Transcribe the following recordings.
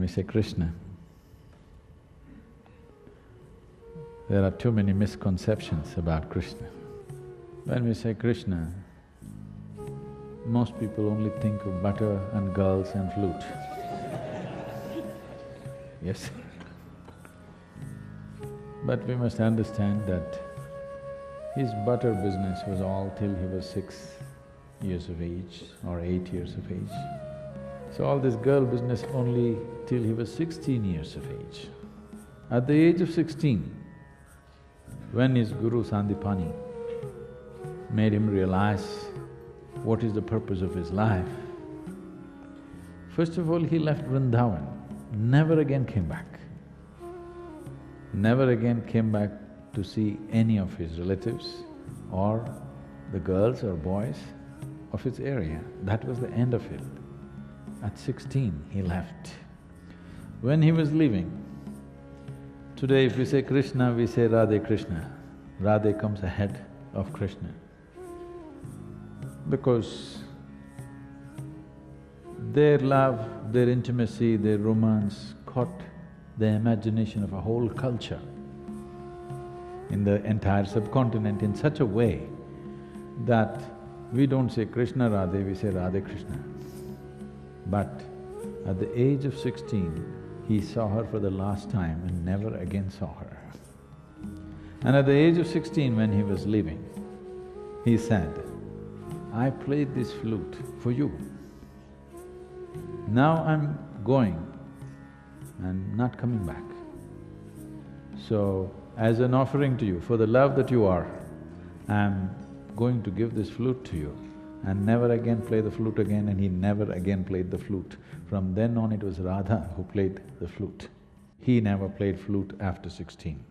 say Krishna, there are too many misconceptions about Krishna. When we say Krishna, most people only think of butter and girls and flute. Yes. But we must understand that his butter business was all till he was 6 years of age or 8 years of age. So all this girl business only till he was 16 years of age. At the age of 16, when his Guru Sandipani made him realize what is the purpose of his life, first of all he left Vrindavan, never again came back. Never again came back to see any of his relatives or the girls or boys of his area. That was the end of it. At 16, he left. When he was leaving, today if we say Krishna, we say Radhe Krishna. Radhe comes ahead of Krishna. Because their love, their intimacy, their romance caught the imagination of a whole culture in the entire subcontinent in such a way that we don't say Krishna Radhe, we say Radhe Krishna. But at the age of 16, he saw her for the last time and never again saw her. And at the age of 16, when he was leaving, he said, I played this flute for you. Now I'm going and not coming back. So, as an offering to you, for the love that you are, I'm going to give this flute to you and never again play the flute again, and he never again played the flute. From then on it was Radha who played the flute. He never played flute after 16.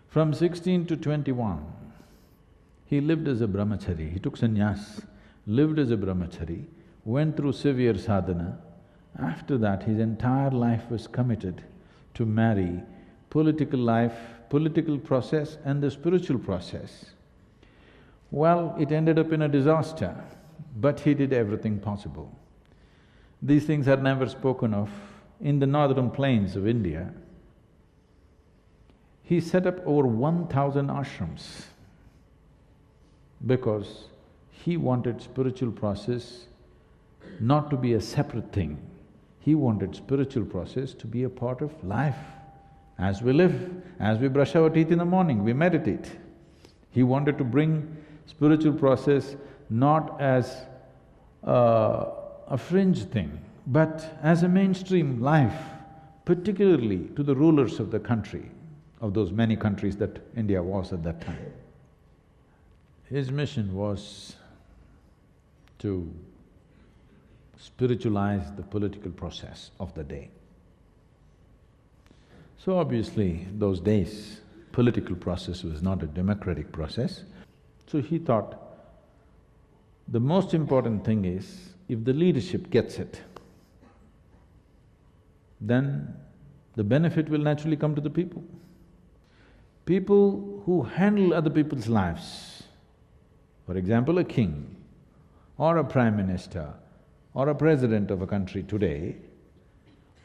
From 16 to 21, he lived as a brahmachari, he took sannyas, lived as a brahmachari, went through severe sadhana. After that, his entire life was committed to marry political life, political process and the spiritual process. Well, it ended up in a disaster, but he did everything possible. These things are never spoken of. In the northern plains of India, he set up over 1,000 ashrams because he wanted spiritual process not to be a separate thing. He wanted spiritual process to be a part of life. As we live, as we brush our teeth in the morning, we meditate. He wanted to bring spiritual process not as a fringe thing, but as a mainstream life, particularly to the rulers of the country, of those many countries that India was at that time. His mission was to spiritualize the political process of the day. So obviously, those days, political process was not a democratic process. So he thought, the most important thing is, if the leadership gets it, then the benefit will naturally come to the people. People who handle other people's lives, for example, a king or a prime minister or a president of a country today,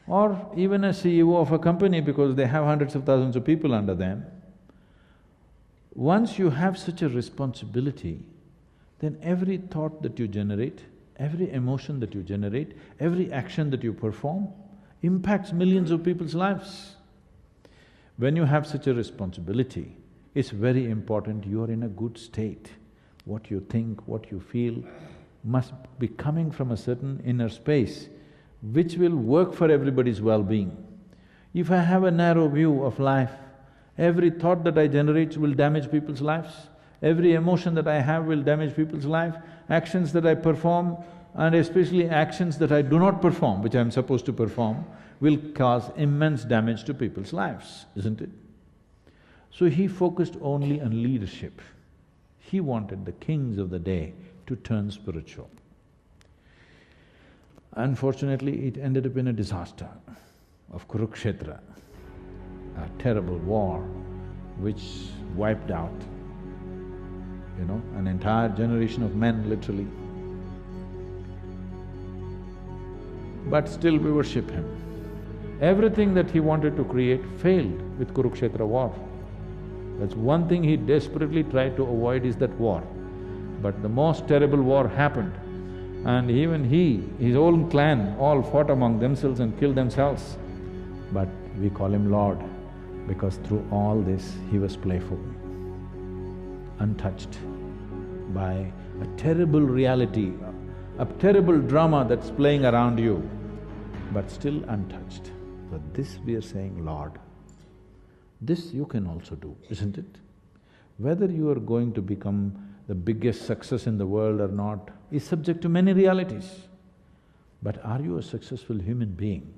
or even a CEO of a company because they have hundreds of thousands of people under them, once you have such a responsibility, then every thought that you generate, every emotion that you generate, every action that you perform impacts millions of people's lives. When you have such a responsibility, it's very important you are in a good state. What you think, what you feel must be coming from a certain inner space which will work for everybody's well-being. If I have a narrow view of life, every thought that I generate will damage people's lives, every emotion that I have will damage people's life, actions that I perform and especially actions that I do not perform, which I'm supposed to perform, will cause immense damage to people's lives, isn't it? So he focused only on leadership. He wanted the kings of the day to turn spiritual. Unfortunately, it ended up in a disaster of Kurukshetra, a terrible war which wiped out, an entire generation of men, literally. But still we worship him. Everything that he wanted to create failed with Kurukshetra war. That's one thing he desperately tried to avoid is that war. But the most terrible war happened, and even his own clan all fought among themselves and killed themselves. But we call him Lord, because through all this he was playful, untouched by a terrible reality, a terrible drama that's playing around you, but still untouched. So this we are saying, Lord. This you can also do, isn't it? Whether you are going to become the biggest success in the world or not is subject to many realities. But are you a successful human being?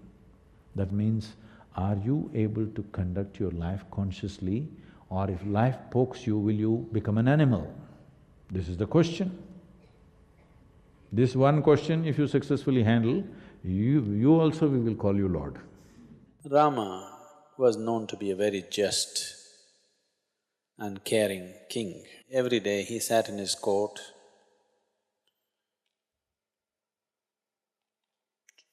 That means, are you able to conduct your life consciously, or if life pokes you, will you become an animal? This is the question. This one question, if you successfully handle, you also we will call you Lord. Rama was known to be a very just and caring king. Every day he sat in his court,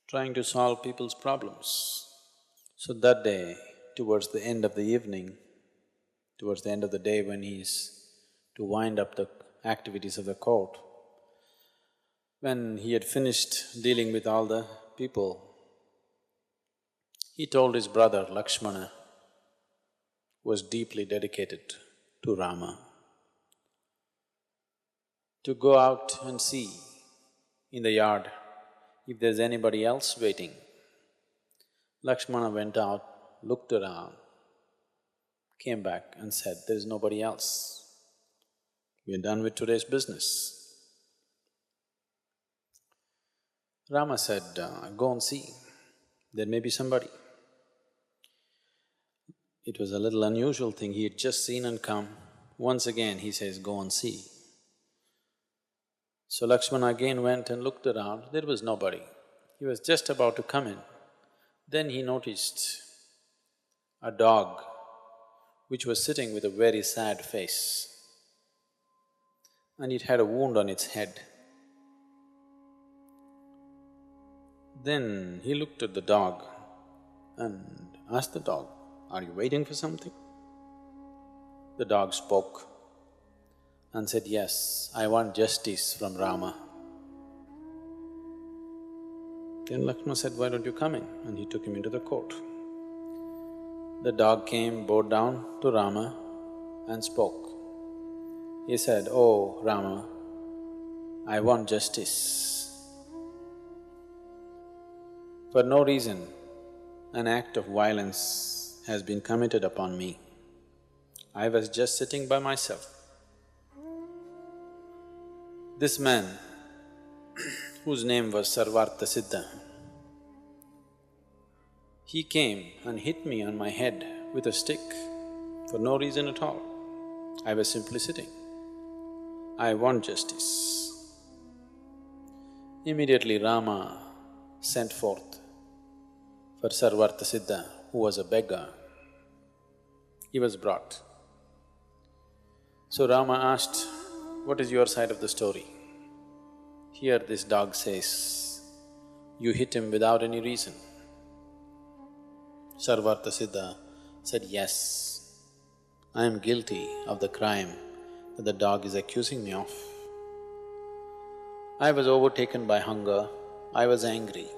trying to solve people's problems. So that day, towards the end of the evening, towards the end of the day when he's to wind up the activities of the court, when he had finished dealing with all the people, he told his brother Lakshmana, who was deeply dedicated to Rama, to go out and see in the yard if there's anybody else waiting. Lakshmana went out, looked around, came back and said, "There's nobody else. We're done with today's business." Rama said, "Go and see, there may be somebody." It was a little unusual thing, he had just seen and come. Once again he says, "Go and see." So Lakshmana again went and looked around, there was nobody. He was just about to come in. Then he noticed a dog which was sitting with a very sad face, and it had a wound on its head. Then he looked at the dog and asked the dog, "Are you waiting for something?" The dog spoke and said, "Yes, I want justice from Rama." Then Lakshmana said, "Why don't you come in?" And he took him into the court. The dog came, bowed down to Rama and spoke. He said, "Oh, Rama, I want justice. For no reason, an act of violence has been committed upon me. I was just sitting by myself. This man, whose name was Sarvartha Siddha, he came and hit me on my head with a stick for no reason at all. I was simply sitting. I want justice." Immediately Rama sent forth for Sarvartha Siddha, who was a beggar. He was brought. So Rama asked, "What is your side of the story?" Here this dog says, "You hit him without any reason." Sarvartha Siddha said, "Yes, I am guilty of the crime that the dog is accusing me of. I was overtaken by hunger, I was angry,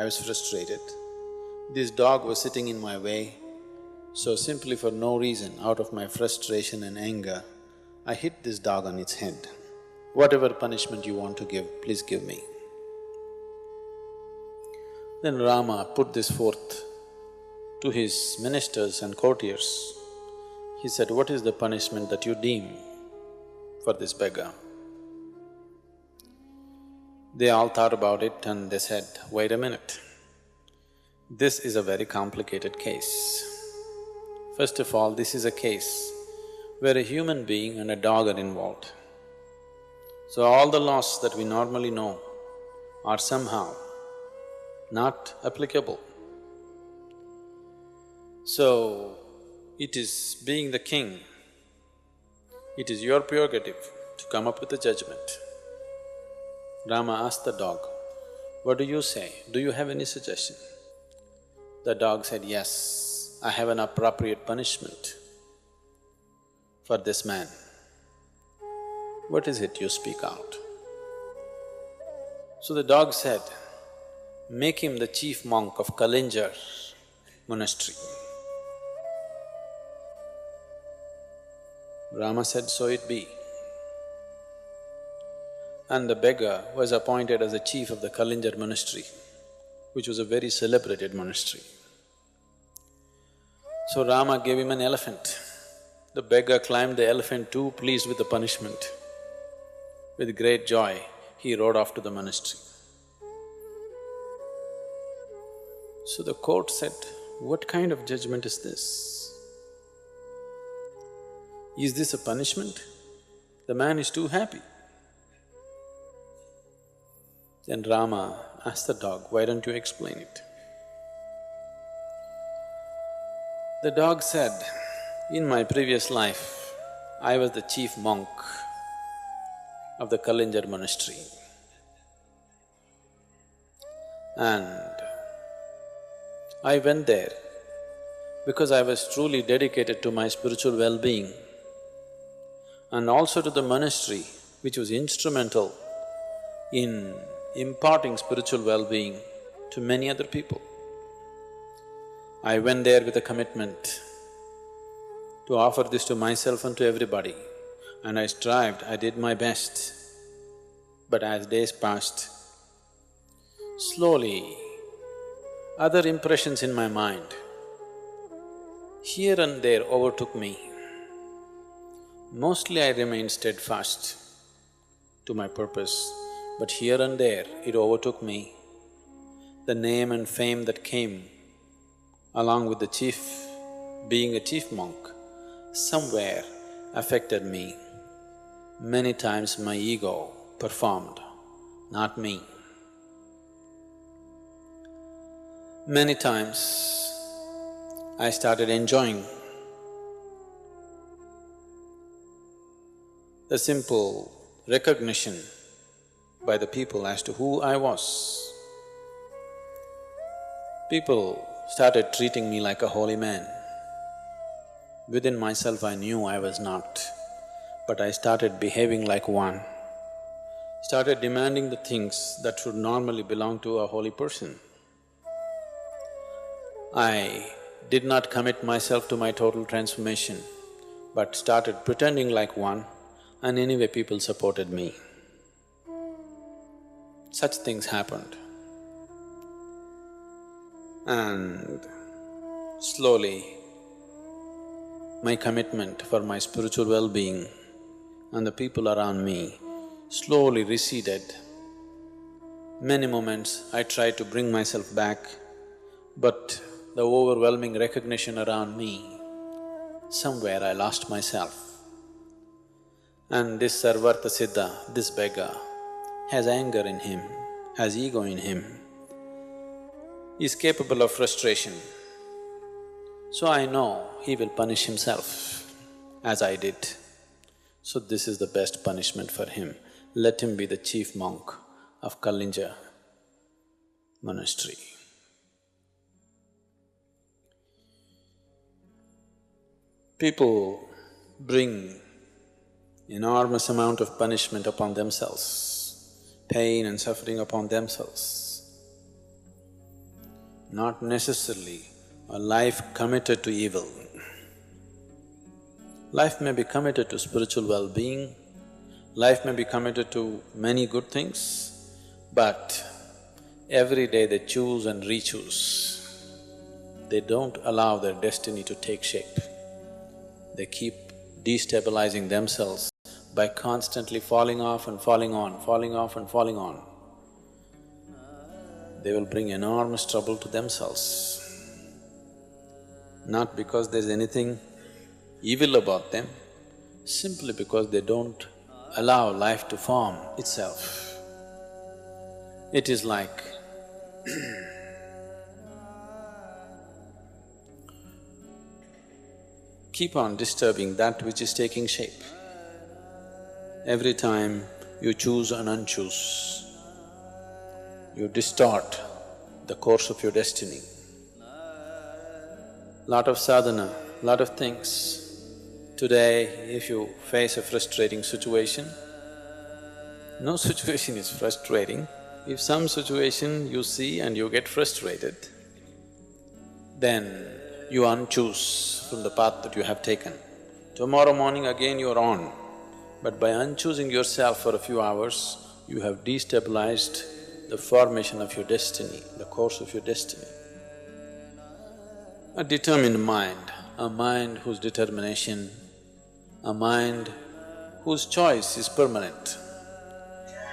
I was frustrated. This dog was sitting in my way, so simply for no reason, out of my frustration and anger, I hit this dog on its head. Whatever punishment you want to give, please give me." Then Rama put this forth to his ministers and courtiers. He said, "What is the punishment that you deem for this beggar?" They all thought about it and they said, "Wait a minute. This is a very complicated case. First of all, this is a case where a human being and a dog are involved. So all the laws that we normally know are somehow not applicable. So, it is being the king, it is your prerogative to come up with a judgment." Rama asked the dog, "What do you say? Do you have any suggestion?" The dog said, "Yes, I have an appropriate punishment for this man." "What is it? You speak out." So the dog said, "Make him the chief monk of Kalinjar monastery." Rama said, "So it be." And the beggar was appointed as the chief of the Kalinjar monastery, which was a very celebrated monastery. So Rama gave him an elephant. The beggar climbed the elephant too, pleased with the punishment. With great joy, he rode off to the monastery. So the court said, "What kind of judgment is this? Is this a punishment? The man is too happy." Then Rama asked the dog, "Why don't you explain it?" The dog said, "In my previous life, I was the chief monk of the Kalinjar monastery. And I went there because I was truly dedicated to my spiritual well-being, and also to the monastery, which was instrumental in imparting spiritual well-being to many other people. I went there with a commitment to offer this to myself and to everybody, and I strived, I did my best. But as days passed, slowly, other impressions in my mind here and there overtook me. Mostly I remained steadfast to my purpose, but here and there it overtook me. The name and fame that came along with the chief, being a chief monk, somewhere affected me. Many times my ego performed, not me. Many times I started enjoying the simple recognition by the people as to who I was. People started treating me like a holy man. Within myself I knew I was not, but I started behaving like one, started demanding the things that should normally belong to a holy person. I did not commit myself to my total transformation, but started pretending like one, and anyway people supported me. Such things happened. And slowly, my commitment for my spiritual well-being and the people around me slowly receded. Many moments I tried to bring myself back, but the overwhelming recognition around me, somewhere I lost myself. And this Sarvartha Siddha, this beggar, has anger in him, has ego in him, is capable of frustration. So I know he will punish himself, as I did. So this is the best punishment for him. Let him be the chief monk of Kalinja monastery. People bring enormous amount of punishment upon themselves, pain and suffering upon themselves. Not necessarily a life committed to evil. Life may be committed to spiritual well-being, life may be committed to many good things, but every day they choose and re-choose. They don't allow their destiny to take shape. They keep destabilizing themselves by constantly falling off and falling on, falling off and falling on. They will bring enormous trouble to themselves. Not because there's anything evil about them, simply because they don't allow life to form itself. It is like keep on disturbing that which is taking shape. Every time you choose and unchoose, you distort the course of your destiny. lot of sadhana, lot of things. Today, if you face a frustrating situation, no situation is frustrating. If some situation you see and you get frustrated, then you unchoose from the path that you have taken. Tomorrow morning again you are on, but by unchoosing yourself for a few hours, you have destabilized the formation of your destiny, the course of your destiny. A determined mind, a mind whose determination, a mind whose choice is permanent.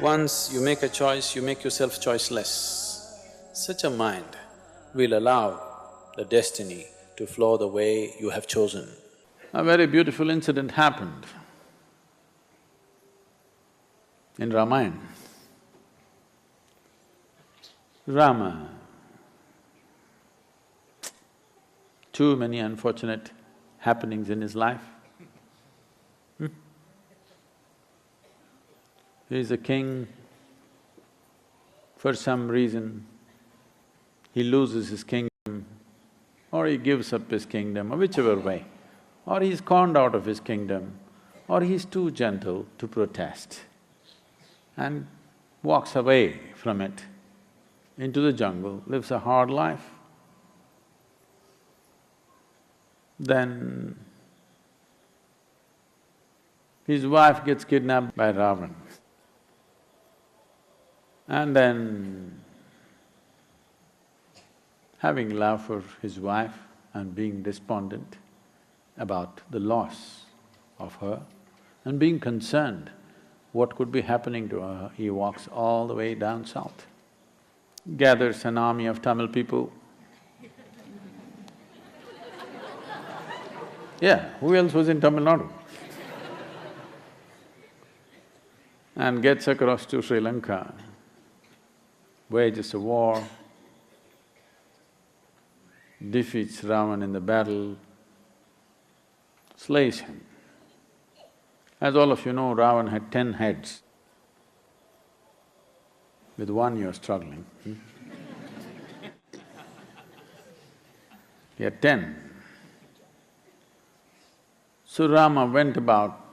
Once you make a choice, you make yourself choiceless. Such a mind will allow the destiny to flow the way you have chosen. A very beautiful incident happened in Ramayana. Rama, too many unfortunate happenings in his life. He is a king, for some reason he loses his kingdom, or he gives up his kingdom, or whichever way, or he's conned out of his kingdom, or he's too gentle to protest and walks away from it into the jungle, lives a hard life. Then his wife gets kidnapped by Ravan. And then, having love for his wife and being despondent about the loss of her and being concerned what could be happening to her, he walks all the way down south, gathers an army of Tamil people. Yeah, who else was in Tamil Nadu? And gets across to Sri Lanka, wages a war, defeats Ravan in the battle, slays him. As all of you know, Ravan had 10 heads. With one you're struggling. He had 10. So Rama went about,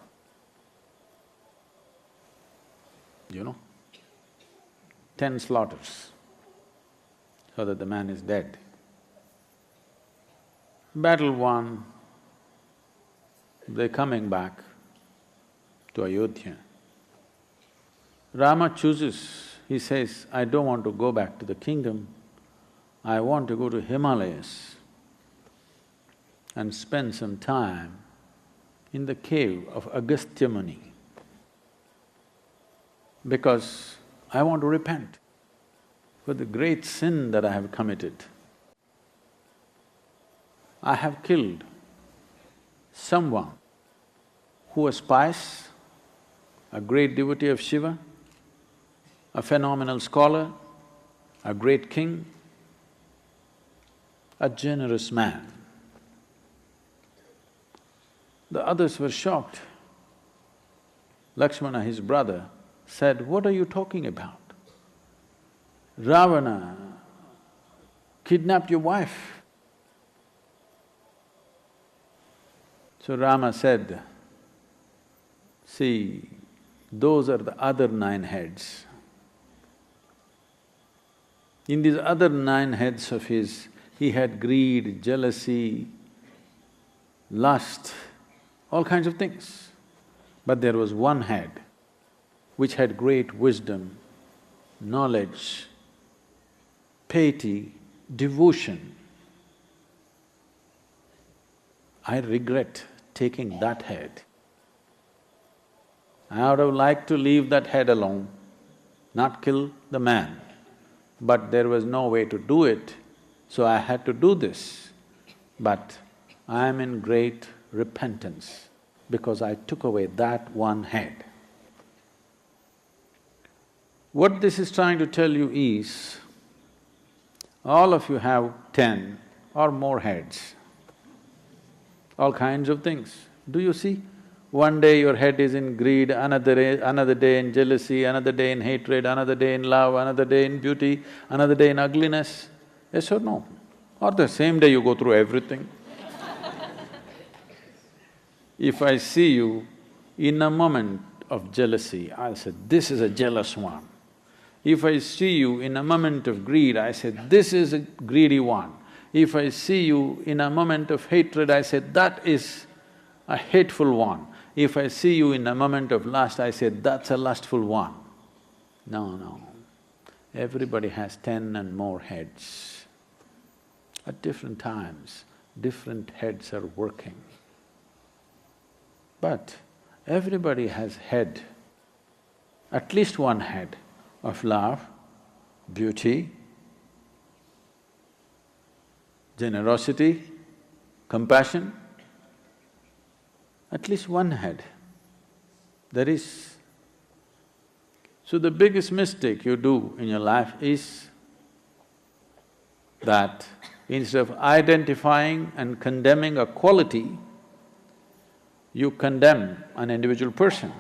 10 slaughters, so that the man is dead. Battle won, they're coming back to Ayodhya. Rama chooses, he says, I don't want to go back to the kingdom, I want to go to Himalayas and spend some time in the cave of Agastya Muni, because I want to repent for the great sin that I have committed. I have killed someone who was pious, a great devotee of Shiva, a phenomenal scholar, a great king, a generous man. The others were shocked. Lakshmana, his brother, said, what are you talking about? Ravana kidnapped your wife. So Rama said, see, those are the other 9 heads. In these other 9 heads of his, he had greed, jealousy, lust, all kinds of things. But there was one head which had great wisdom, knowledge, piety, devotion. I regret taking that head. I would have liked to leave that head alone, not kill the man, but there was no way to do it, so I had to do this. But I am in great repentance because I took away that one head. What this is trying to tell you is, all of you have 10 or more heads, all kinds of things. Do you see? One day your head is in greed, another day in jealousy, another day in hatred, another day in love, another day in beauty, another day in ugliness. Yes or no? Or the same day you go through everything. If I see you in a moment of jealousy, I'll say, this is a jealous one. If I see you in a moment of greed, I say, this is a greedy one. If I see you in a moment of hatred, I say, that is a hateful one. If I see you in a moment of lust, I say, that's a lustful one. No. Everybody has 10 and more heads. At different times, different heads are working. But everybody has head, at least one head of love, beauty, generosity, compassion, at least one head. There is. So the biggest mistake you do in your life is that instead of identifying and condemning a quality, you condemn an individual person.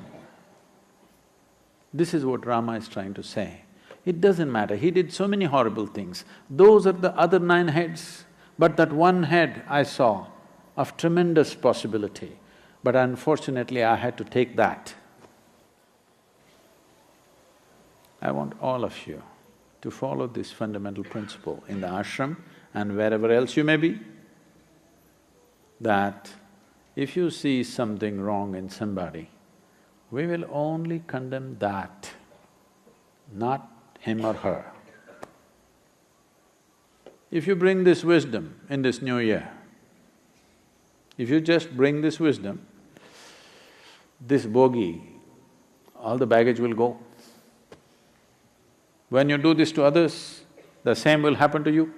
This is what Rama is trying to say. It doesn't matter, he did so many horrible things. Those are the other 9 heads, but that one head I saw of tremendous possibility. But unfortunately, I had to take that. I want all of you to follow this fundamental principle in the ashram and wherever else you may be, that if you see something wrong in somebody, we will only condemn that, not him or her. If you bring this wisdom in this new year, if you just bring this wisdom, this bogey, all the baggage will go. When you do this to others, the same will happen to you.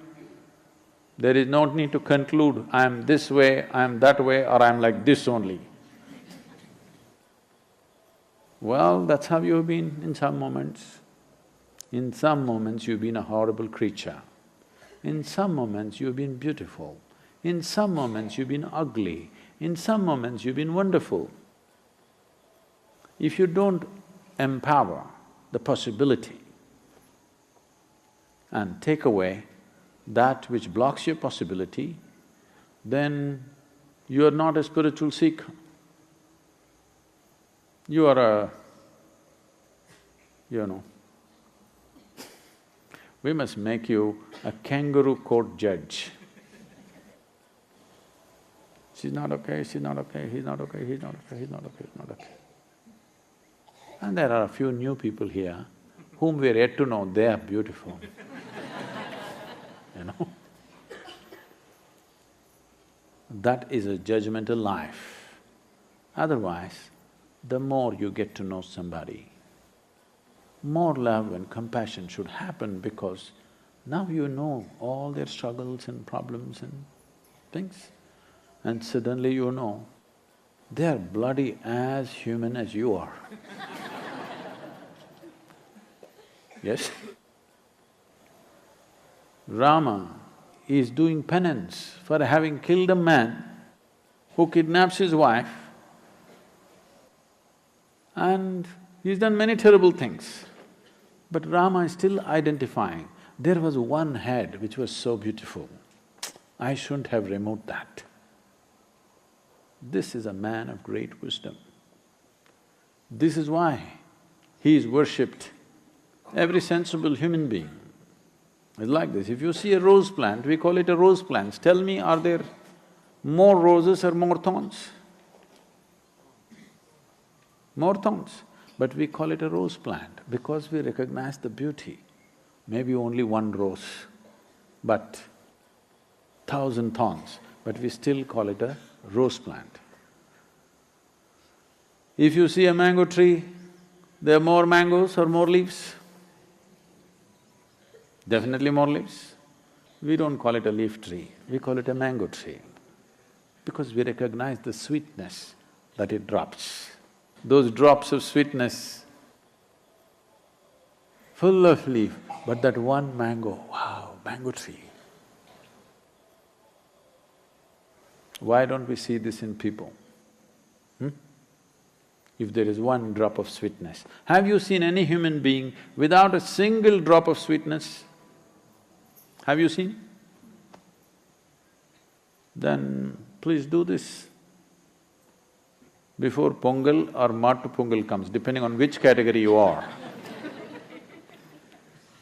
There is no need to conclude, I am this way, I am that way, or I am like this only. Well, that's how you've been in some moments. In some moments you've been a horrible creature. In some moments you've been beautiful. In some moments you've been ugly. In some moments you've been wonderful. If you don't empower the possibility and take away that which blocks your possibility, then you are not a spiritual seeker. You are we must make you a kangaroo court judge. She's not okay, she's not okay, he's not okay, he's not okay, he's not okay, he's not okay. And there are a few new people here whom we're yet to know, they are beautiful. That is a judgmental life. Otherwise, the more you get to know somebody, more love and compassion should happen because now you know all their struggles and problems and things. And suddenly you know, they are bloody as human as you are. Yes? Rama is doing penance for having killed a man who kidnaps his wife, and he's done many terrible things. But Rama is still identifying, there was one head which was so beautiful, I shouldn't have removed that. This is a man of great wisdom. This is why he is worshipped. Every sensible human being is like this. If you see a rose plant, we call it a rose plant. Tell me, are there more roses or more thorns? More thorns. But we call it a rose plant because we recognize the beauty. Maybe only one rose, but 1,000 thorns, but we still call it a rose plant. If you see a mango tree, there are more mangoes or more leaves? Definitely more leaves. We don't call it a leaf tree, we call it a mango tree because we recognize the sweetness that it drops. Those drops of sweetness, full of leaf, but that one mango, wow, mango tree. Why don't we see this in people? If there is one drop of sweetness. Have you seen any human being without a single drop of sweetness? Have you seen? Then please do this. before Pongal or Mattu Pongal comes, depending on which category you are.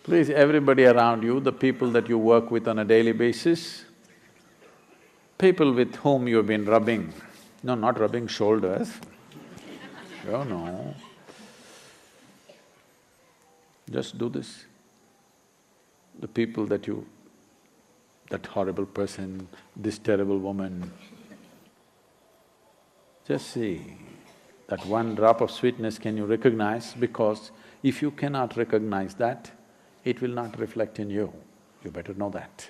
Please, everybody around you, the people that you work with on a daily basis, people with whom you've been rubbing, no, not rubbing shoulders, oh no. Just do this. The people that horrible person, this terrible woman, just see that one drop of sweetness can you recognize, because if you cannot recognize that, it will not reflect in you. You better know that.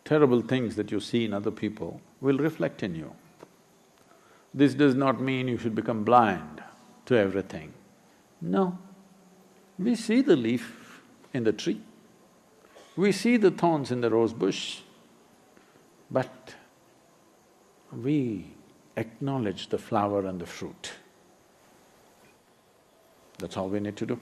Terrible things that you see in other people will reflect in you. This does not mean you should become blind to everything. No. We see the leaf in the tree, we see the thorns in the rose bush, but we acknowledge the flower and the fruit. That's all we need to do.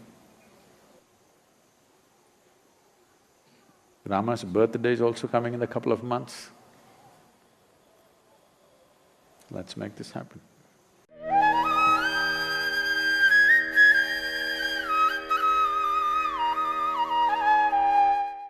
Rama's birthday is also coming in a couple of months. Let's make this happen.